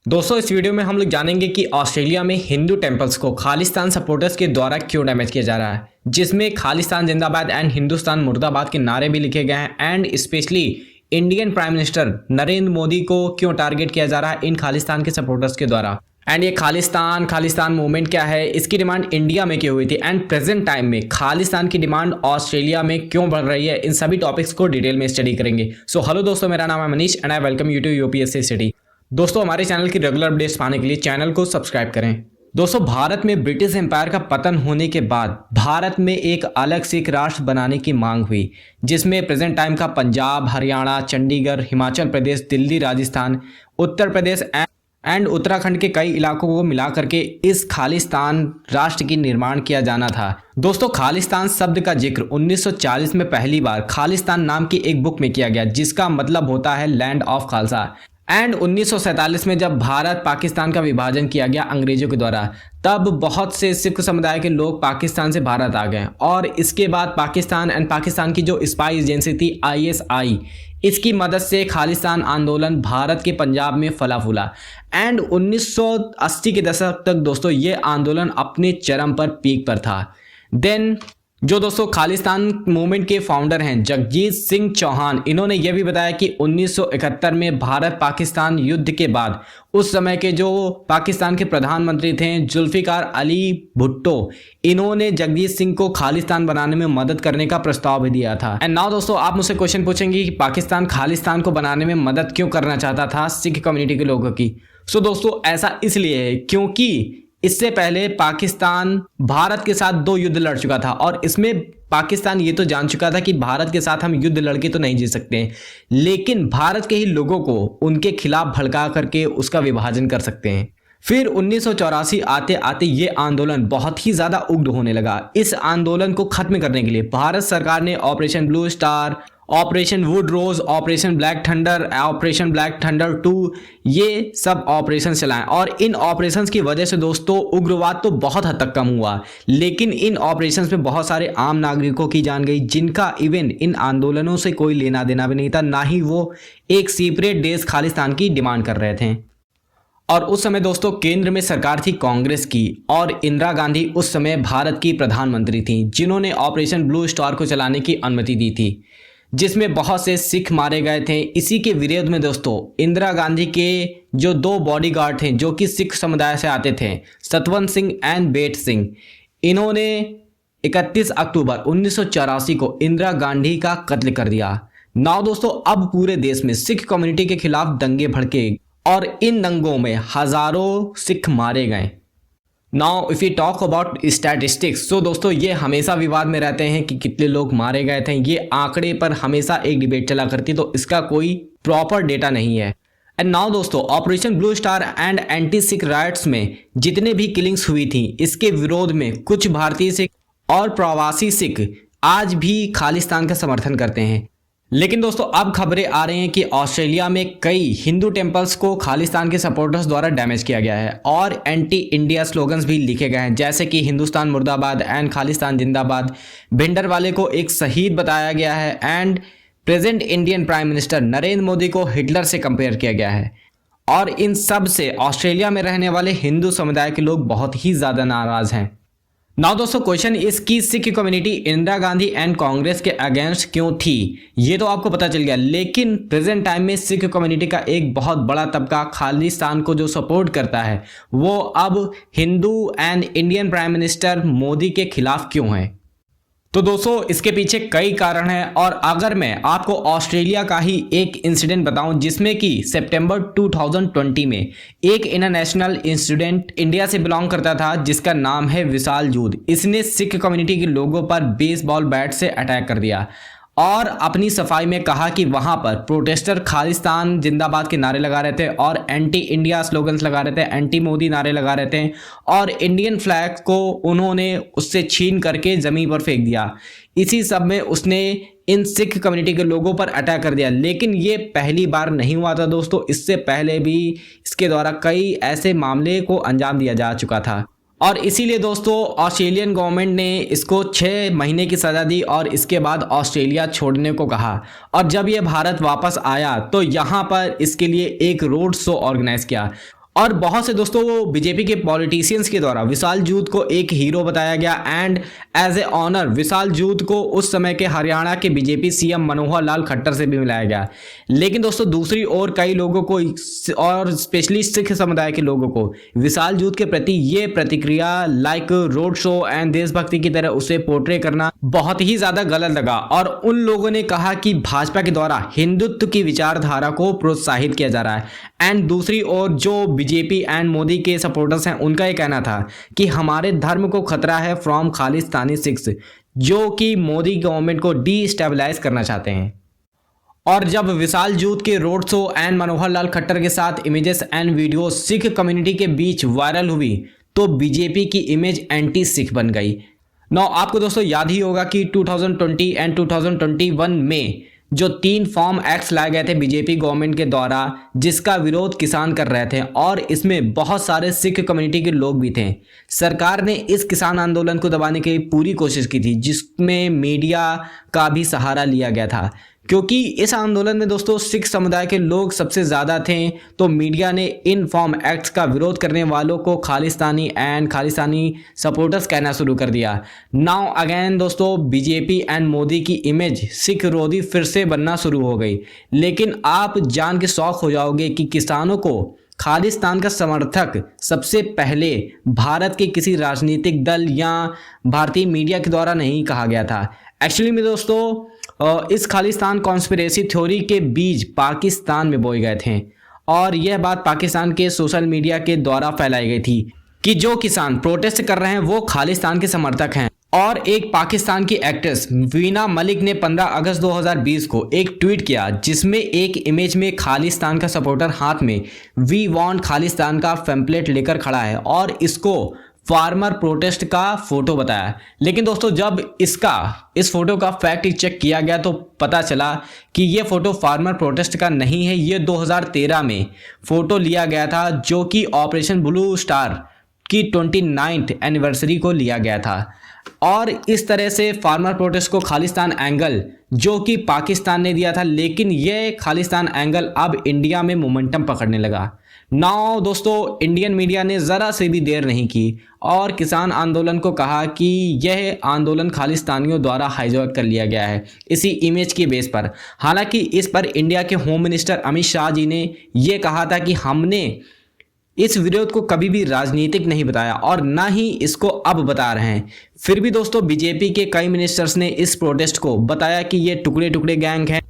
दोस्तों इस वीडियो में हम लोग जानेंगे कि ऑस्ट्रेलिया में हिंदू टेम्पल्स को खालिस्तान सपोर्टर्स के द्वारा क्यों डैमेज किया जा रहा है, जिसमें खालिस्तान जिंदाबाद एंड हिंदुस्तान मुर्दाबाद के नारे भी लिखे गए हैं। And specially Indian prime minister Narendra Modi को क्यों टारगेट किया जा रहा है इन खालिस्तान के सपोर्टर्स के द्वारा। एंड ये खालिस्तान मूवमेंट क्या है, इसकी डिमांड इंडिया में क्यों हुई थी, एंड प्रेजेंट टाइम में खालिस्तान की डिमांड ऑस्ट्रेलिया में क्यों बढ़ रही है, इन सभी टॉपिक्स को डिटेल में स्टडी करेंगे। सो हेलो दोस्तों, मेरा नाम है Manish and I welcome you to UPSC study. दोस्तों हमारे चैनल की रेगुलर अपडेट्स पाने के लिए चैनल को सब्सक्राइब करें। दोस्तों भारत में ब्रिटिश एम्पायर का पतन होने के बाद भारत में एक अलग सिख राष्ट्र बनाने की मांग हुई, जिसमें प्रेजेंट टाइम का पंजाब, हरियाणा, चंडीगढ़, हिमाचल प्रदेश, दिल्ली, राजस्थान, उत्तर प्रदेश एंड उत्तराखंड के कई इलाकों को मिला करके इस खालिस्तान राष्ट्र की निर्माण किया जाना था। दोस्तों खालिस्तान शब्द का जिक्र 1940 में पहली बार खालिस्तान नाम की एक बुक में किया गया, जिसका मतलब होता है लैंड ऑफ खालसा। एंड 1947 में जब भारत पाकिस्तान का विभाजन किया गया अंग्रेजों के द्वारा, तब बहुत से सिख समुदाय के लोग पाकिस्तान से भारत आ गए और इसके बाद पाकिस्तान की जो स्पाई एजेंसी थी ISI, इसकी मदद से खालिस्तान आंदोलन भारत के पंजाब में फला फूला। एंड 1980 के दशक तक दोस्तों ये आंदोलन अपने चरम पर पीक पर था। देन जो दोस्तों खालिस्तान मूवमेंट के फाउंडर हैं जगजीत सिंह चौहान, इन्होंने यह भी बताया कि 1971 में भारत पाकिस्तान युद्ध के बाद उस समय के जो पाकिस्तान के प्रधानमंत्री थे जुल्फिकार अली भुट्टो, इन्होंने जगजीत सिंह को खालिस्तान बनाने में मदद करने का प्रस्ताव भी दिया था। एंड नाउ दोस्तों आप मुझसे क्वेश्चन पूछेंगे कि पाकिस्तान खालिस्तान को बनाने में मदद क्यों करना चाहता था सिख कम्युनिटी के लोगों की। सो दोस्तों ऐसा इसलिए है क्योंकि इससे पहले पाकिस्तान भारत के साथ 2 युद्ध लड़ चुका था और इसमें पाकिस्तान ये तो जान चुका था कि भारत के साथ हम युद्ध लड़के तो नहीं जीत सकते हैं, लेकिन भारत के ही लोगों को उनके खिलाफ भड़का करके उसका विभाजन कर सकते हैं। फिर 1984 आते आते ये आंदोलन बहुत ही ज्यादा उग्र होने लगा। इस आंदोलन को खत्म करने के लिए भारत सरकार ने Operation Blue Star, Operation Woodrose, Operation Black Thunder 2 ये सब ऑपरेशन चलाएं और इन ऑपरेशंस की वजह से दोस्तों उग्रवाद तो बहुत हद तक कम हुआ, लेकिन इन ऑपरेशंस में बहुत सारे आम नागरिकों की जान गई, जिनका इवन इन आंदोलनों से कोई लेना देना भी नहीं था, ना ही वो एक सेपरेट देश खालिस्तान की डिमांड कर रहे थे। और उस समय दोस्तों केंद्र में सरकार थी कांग्रेस की और इंदिरा गांधी उस समय भारत की प्रधानमंत्री थी, जिन्होंने ऑपरेशन ब्लू स्टार को चलाने की अनुमति दी थी, जिसमें बहुत से सिख मारे गए थे। इसी के विरोध में दोस्तों इंदिरा गांधी के जो 2 बॉडीगार्ड थे जो कि सिख समुदाय से आते थे, सतवंत सिंह एंड बेट सिंह, इन्होंने 31 अक्टूबर 1984 को इंदिरा गांधी का कत्ल कर दिया। नाउ दोस्तों अब पूरे देश में सिख कम्युनिटी के खिलाफ दंगे भड़के और इन दंगों में हजारों सिख मारे गए। Now if you talk about statistics, so दोस्तों ये हमेशा विवाद में रहते हैं कि कितने लोग मारे गए थे। ये आंकड़े पर हमेशा एक डिबेट चला करती, तो इसका कोई प्रॉपर डेटा नहीं है। एंड नाउ दोस्तों operation Blue star and anti Sikh rights में जितने भी किलिंग्स हुई थी, इसके विरोध में कुछ भारतीय सिख और प्रवासी सिख आज भी खालिस्तान का समर्थन करते हैं। लेकिन दोस्तों अब खबरें आ रही हैं कि ऑस्ट्रेलिया में कई हिंदू टेम्पल्स को खालिस्तान के सपोर्टर्स द्वारा डैमेज किया गया है और एंटी इंडिया स्लोगन्स भी लिखे गए हैं, जैसे कि हिंदुस्तान मुर्दाबाद एंड खालिस्तान जिंदाबाद। भिंडरवाले को एक शहीद बताया गया है and present Indian prime minister Narendra Modi को हिटलर से कंपेयर किया गया है। और इन सब से ऑस्ट्रेलिया में रहने वाले हिंदू समुदाय के लोग बहुत ही ज़्यादा नाराज़ हैं। नाउ दोस्तों क्वेश्चन इसकी सिख कम्युनिटी इंदिरा गांधी एंड कांग्रेस के अगेंस्ट क्यों थी, ये तो आपको पता चल गया, लेकिन प्रेजेंट टाइम में सिख कम्युनिटी का एक बहुत बड़ा तबका खालिस्तान को जो सपोर्ट करता है वो अब Hindu and Indian prime minister Modi के खिलाफ क्यों है। तो दोस्तों इसके पीछे कई कारण हैं और अगर मैं आपको ऑस्ट्रेलिया का ही एक इंसिडेंट बताऊं, जिसमें कि सितंबर 2020 में एक इंटरनेशनल स्टूडेंट इंडिया से बिलोंग करता था जिसका नाम है विशाल जूद, इसने सिख कम्युनिटी के लोगों पर बेसबॉल बैट से अटैक कर दिया और अपनी सफाई में कहा कि वहां पर प्रोटेस्टर खालिस्तान जिंदाबाद के नारे लगा रहे थे और एंटी इंडिया स्लोगन्स लगा रहे थे, एंटी मोदी नारे लगा रहे थे और इंडियन फ्लैग को उन्होंने उससे छीन करके ज़मीन पर फेंक दिया। इसी सब में उसने इन सिख कम्युनिटी के लोगों पर अटैक कर दिया। लेकिन ये पहली बार नहीं हुआ था दोस्तों, इससे पहले भी इसके द्वारा कई ऐसे मामले को अंजाम दिया जा चुका था और इसीलिए दोस्तों ऑस्ट्रेलियन गवर्नमेंट ने इसको 6 महीने की सज़ा दी और इसके बाद ऑस्ट्रेलिया छोड़ने को कहा। और जब ये भारत वापस आया तो यहाँ पर इसके लिए एक रोड शो ऑर्गेनाइज किया और बहुत से दोस्तों वो बीजेपी के पॉलिटिशियंस के द्वारा विशाल जूत को एक हीरो बताया गया एंड एज ए ऑनर विशाल जूत को उस समय के हरियाणा के बीजेपी सीएम मनोहर लाल खट्टर से भी मिलाया गया। लेकिन दोस्तों दूसरी ओर कई लोगों को और स्पेशली सिख समुदाय के लोगों को विशाल जूत के प्रति ये प्रतिक्रिया लाइक रोड शो एंड देशभक्ति की तरह उसे पोर्ट्रे करना बहुत ही ज्यादा गलत लगा और उन लोगों ने कहा कि भाजपा के द्वारा हिंदुत्व की विचारधारा को प्रोत्साहित किया जा रहा है। एंड दूसरी ओर जो बीजेपी एंड मोदी के सपोर्टर्स हैं उनका ये कहना था कि हमारे धर्म को खतरा है फ्रॉम खालिस्तानी सिख्स, जो कि मोदी गवर्नमेंट को डीस्टेबलाइज करना चाहते हैं। और जब विशाल जूत के road show and Manohar Lal Khattar के साथ images and video Sikh community के बीच वायरल हुई तो बीजेपी की इमेज एंटी सिख बन गई। नौ आपको दोस्तों याद ही होगा कि 2020 एंड 2021 में जो 3 फॉर्म एक्ट्स लाए गए थे बीजेपी गवर्नमेंट के द्वारा जिसका विरोध किसान कर रहे थे और इसमें बहुत सारे सिख कम्युनिटी के लोग भी थे। सरकार ने इस किसान आंदोलन को दबाने की पूरी कोशिश की थी जिसमें मीडिया का भी सहारा लिया गया था, क्योंकि इस आंदोलन में दोस्तों सिख समुदाय के लोग सबसे ज़्यादा थे। तो मीडिया ने इन फॉर्म एक्ट्स का विरोध करने वालों को खालिस्तानी एंड खालिस्तानी सपोर्टर्स कहना शुरू कर दिया। नाउ अगेन दोस्तों बीजेपी एंड मोदी की इमेज सिख विरोधी फिर से बनना शुरू हो गई। लेकिन आप जान के शौक हो जाओगे कि किसानों को खालिस्तान का समर्थक सबसे पहले भारत के किसी राजनीतिक दल या भारतीय मीडिया के द्वारा नहीं कहा गया था। एक्चुअली में दोस्तों इस खालिस्तान कॉन्स्पिरेसी थ्योरी के बीज पाकिस्तान में बोए गए थे और यह बात पाकिस्तान के सोशल मीडिया के द्वारा फैलाई गई थी कि जो किसान प्रोटेस्ट कर रहे हैं वो खालिस्तान के समर्थक हैं। और एक पाकिस्तान की एक्ट्रेस वीना मलिक ने 15 अगस्त 2020 को एक ट्वीट किया जिसमें एक इमेज में खालिस्तान का सपोर्टर हाथ में वी वांट खालिस्तान का पैम्पलेट लेकर खड़ा है और इसको फार्मर प्रोटेस्ट का फोटो बताया। लेकिन दोस्तों जब इस फोटो का फैक्ट चेक किया गया तो पता चला कि ये फोटो फार्मर प्रोटेस्ट का नहीं है, ये 2013 में फोटो लिया गया था जो कि ऑपरेशन ब्लू स्टार की 29th एनिवर्सरी को लिया गया था। और इस तरह से फार्मर प्रोटेस्ट को खालिस्तान एंगल जो कि पाकिस्तान ने दिया था, लेकिन ये खालिस्तान एंगल अब इंडिया में मोमेंटम पकड़ने लगा। नाउ दोस्तों इंडियन मीडिया ने ज़रा से भी देर नहीं की और किसान आंदोलन को कहा कि यह आंदोलन खालिस्तानियों द्वारा हाईजैक कर लिया गया है इसी इमेज की बेस पर। हालांकि इस पर इंडिया के होम मिनिस्टर अमित शाह जी ने यह कहा था कि हमने इस विरोध को कभी भी राजनीतिक नहीं बताया और ना ही इसको अब बता रहे हैं। फिर भी दोस्तों बीजेपी के कई मिनिस्टर्स ने इस प्रोटेस्ट को बताया कि ये टुकड़े टुकड़े गैंग है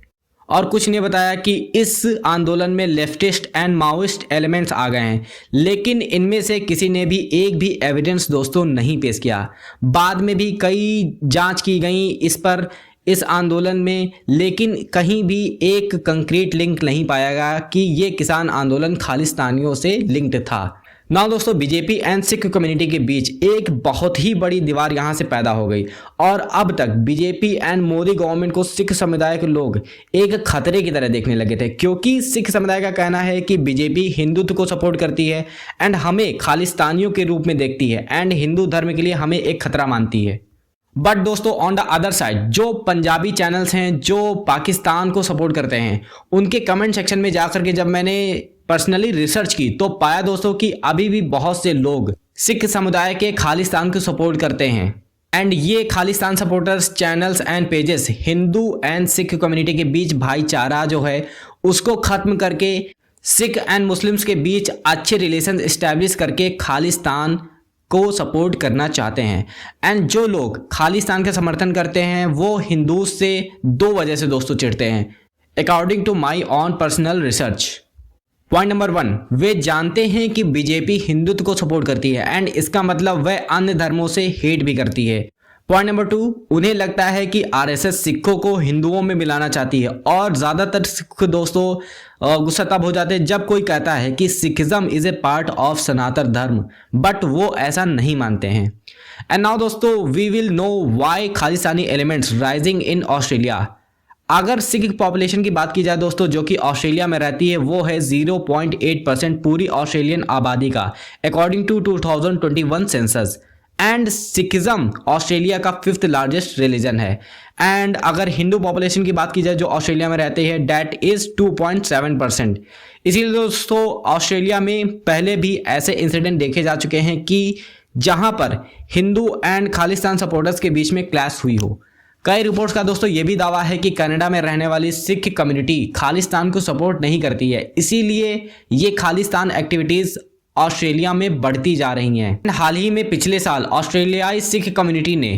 और कुछ ने बताया कि इस आंदोलन में लेफ्टिस्ट एंड माओइस्ट एलिमेंट्स आ गए हैं। लेकिन इनमें से किसी ने भी एक भी एविडेंस दोस्तों नहीं पेश किया। बाद में भी कई जांच की गई इस पर इस आंदोलन में, लेकिन कहीं भी एक कंक्रीट लिंक नहीं पाया गया कि ये किसान आंदोलन खालिस्तानियों से लिंक्ड था। ना दोस्तों बीजेपी एंड सिख कम्युनिटी के बीच एक बहुत ही बड़ी दीवार यहाँ से पैदा हो गई और अब तक बीजेपी एंड मोदी गवर्नमेंट को सिख समुदाय के लोग एक खतरे की तरह देखने लगे थे, क्योंकि सिख समुदाय का कहना है कि बीजेपी हिंदुत्व को सपोर्ट करती है एंड हमें खालिस्तानियों के रूप में देखती है एंड हिंदू धर्म के लिए हमें एक खतरा मानती है। बट दोस्तों ऑन द अदर साइड जो पंजाबी चैनल्स हैं जो पाकिस्तान को सपोर्ट करते हैं उनके कमेंट सेक्शन में जाकर के जब मैंने पर्सनली रिसर्च की तो पाया दोस्तों कि अभी भी बहुत से लोग सिख समुदाय के खालिस्तान को सपोर्ट करते हैं एंड ये Khalistan supporters channels and pages Hindu and Sikh community के बीच भाईचारा जो है उसको खत्म करके सिख एंड मुस्लिम्स के बीच अच्छे रिलेशन एस्टैब्लिश करके खालिस्तान को सपोर्ट करना चाहते हैं। एंड जो लोग खालिस्तान का समर्थन करते हैं वो हिंदू से 2 वजह से दोस्तों चिढ़ते हैं according to my own personal research. Point number 1, वे जानते हैं कि बीजेपी हिंदुत्व को सपोर्ट करती है एंड इसका मतलब वह अन्य धर्मों से हेट भी करती है। पॉइंट नंबर 2, उन्हें लगता है कि आरएसएस सिखों को हिंदुओं में मिलाना चाहती है और ज़्यादातर सिख दोस्तों गुस्सा तब हो जाते हैं जब कोई कहता है कि Sikhism is a part of Sanatan Dharma, but वो ऐसा नहीं मानते हैं। एंड नाउ दोस्तों we will know why Khalistani elements rising in Australia. अगर सिख पॉपुलेशन की बात की जाए दोस्तों जो कि ऑस्ट्रेलिया में रहती है वो है 0.8% पूरी ऑस्ट्रेलियन आबादी का according to 2021 census. And Sikhism Australia का 5th लार्जेस्ट रिलीजन है। एंड अगर हिंदू पॉपुलेशन की बात की जाए जो ऑस्ट्रेलिया में रहते हैं, डेट इज 2.7%। इसीलिए दोस्तों ऑस्ट्रेलिया में पहले भी ऐसे इंसिडेंट देखे जा चुके हैं कि जहां पर हिंदू एंड खालिस्तान सपोर्टर्स के बीच में क्लैश हुई हो। कई रिपोर्ट्स का दोस्तों ये भी दावा है कि कनाडा में रहने वाली सिख कम्युनिटी खालिस्तान को सपोर्ट नहीं करती है, इसीलिए ये खालिस्तान एक्टिविटीज ऑस्ट्रेलिया में बढ़ती जा रही हैं। हाल ही में पिछले साल ऑस्ट्रेलियाई सिख कम्युनिटी ने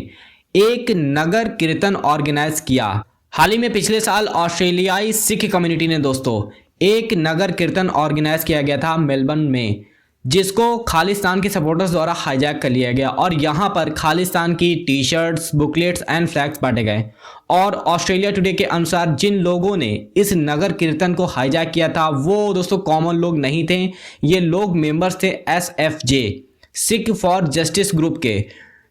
एक नगर कीर्तन ऑर्गेनाइज किया। हाल ही में पिछले साल ऑस्ट्रेलियाई सिख कम्युनिटी ने दोस्तों एक नगर कीर्तन ऑर्गेनाइज किया गया था मेलबर्न में, जिसको खालिस्तान के सपोर्टर्स द्वारा हाईजैक कर लिया गया और यहाँ पर खालिस्तान की T shirts, booklets and flags बांटे गए। और ऑस्ट्रेलिया टुडे के अनुसार जिन लोगों ने इस नगर कीर्तन को हाईजैक किया था वो दोस्तों कॉमन लोग नहीं थे, ये लोग मेंबर्स थे SFJ Sikh for justice group के,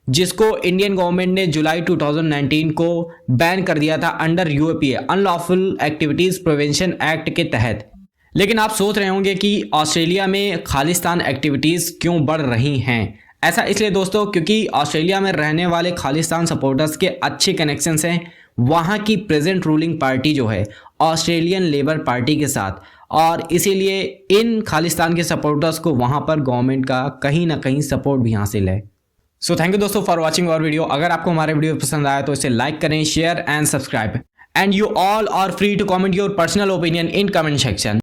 जिसको इंडियन गवर्नमेंट ने जुलाई 2019 को बैन कर दिया था under UAPA unlawful activities prevention act के तहत। लेकिन आप सोच रहे होंगे कि ऑस्ट्रेलिया में खालिस्तान एक्टिविटीज़ क्यों बढ़ रही हैं। ऐसा इसलिए दोस्तों क्योंकि ऑस्ट्रेलिया में रहने वाले खालिस्तान सपोर्टर्स के अच्छे कनेक्शंस हैं वहाँ की प्रेजेंट रूलिंग पार्टी जो है ऑस्ट्रेलियन लेबर पार्टी के साथ, और इसीलिए इन खालिस्तान के सपोर्टर्स को वहाँ पर गवर्नमेंट का कहीं ना कहीं सपोर्ट भी हासिल है। सो थैंक यू दोस्तों फॉर वॉचिंग आवर वीडियो। अगर आपको हमारे वीडियो पसंद आया तो इसे लाइक करें, share and subscribe. And you all are free to comment your personal opinion in comment section.